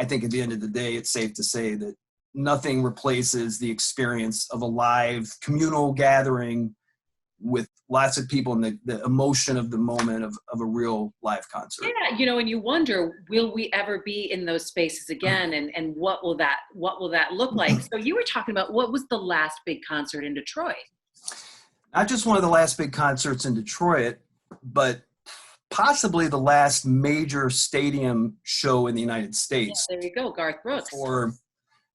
I think at the end of the day, it's safe to say that nothing replaces the experience of a live communal gathering with lots of people and the emotion of the moment of a real live concert. Yeah, and you wonder, will we ever be in those spaces again? And what will that look like? So you were talking about, what was the last big concert in Detroit? Not just one of the last big concerts in Detroit, but possibly the last major stadium show in the United States. Yeah, there you go, Garth Brooks.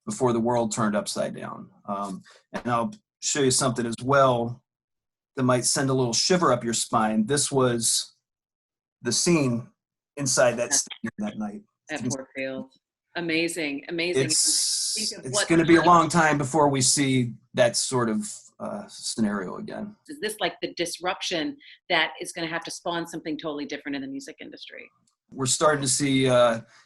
Before the world turned upside down. And I'll show you something as well that might send a little shiver up your spine. This was the scene inside that stadium that night. At Ford Field. Amazing. It's going to be a long time before we see that sort of scenario again. Is this like the disruption that is going to have to spawn something totally different in the music industry? We're starting to see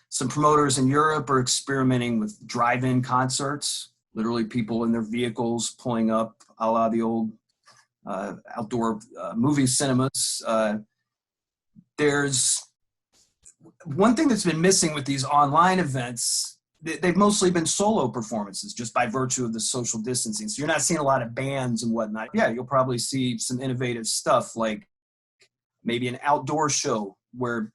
some promoters in Europe are experimenting with drive-in concerts, literally people in their vehicles pulling up a la the old outdoor movie cinemas. There's one thing that's been missing with these online events. They've mostly been solo performances just by virtue of the social distancing. So you're not seeing a lot of bands and whatnot. Yeah, you'll probably see some innovative stuff like maybe an outdoor show where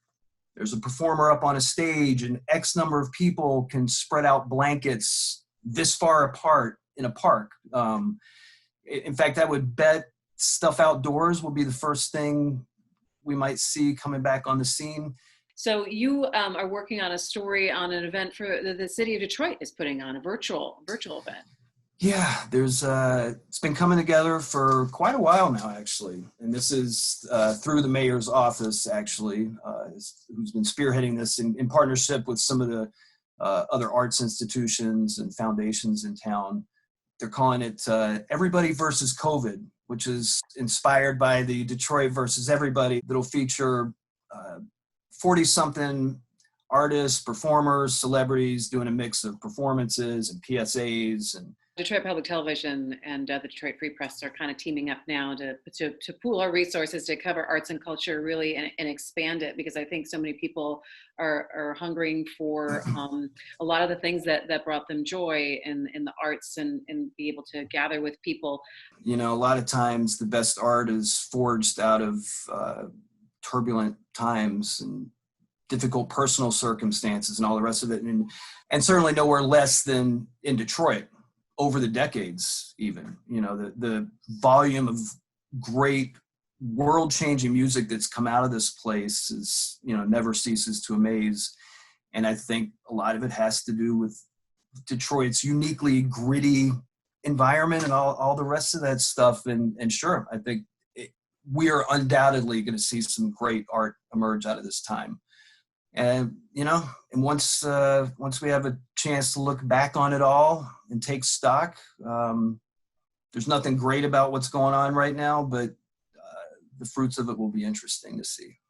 there's a performer up on a stage and X number of people can spread out blankets this far apart in a park. In fact, I would bet stuff outdoors will be the first thing we might see coming back on the scene. So you are working on a story on an event for the city of Detroit is putting on a virtual event. Yeah, it's been coming together for quite a while now, actually. And this is through the mayor's office, actually, who's been spearheading this in partnership with some of the other arts institutions and foundations in town. They're calling it Everybody versus COVID, which is inspired by the Detroit versus Everybody. That'll feature 40-something artists, performers, celebrities doing a mix of performances and PSAs. And Detroit Public Television and the Detroit Free Press are kind of teaming up now to pool our resources to cover arts and culture really and expand it, because I think so many people are hungering for a lot of the things that brought them joy in the arts and be able to gather with people. A lot of times the best art is forged out of turbulent times and difficult personal circumstances and all the rest of it. And certainly nowhere less than in Detroit over the decades, even, the volume of great world-changing music that's come out of this place is, never ceases to amaze. And I think a lot of it has to do with Detroit's uniquely gritty environment and all the rest of that stuff. And sure, I think we are undoubtedly going to see some great art emerge out of this time. And, and once we have a chance to look back on it all and take stock, there's nothing great about what's going on right now, but the fruits of it will be interesting to see.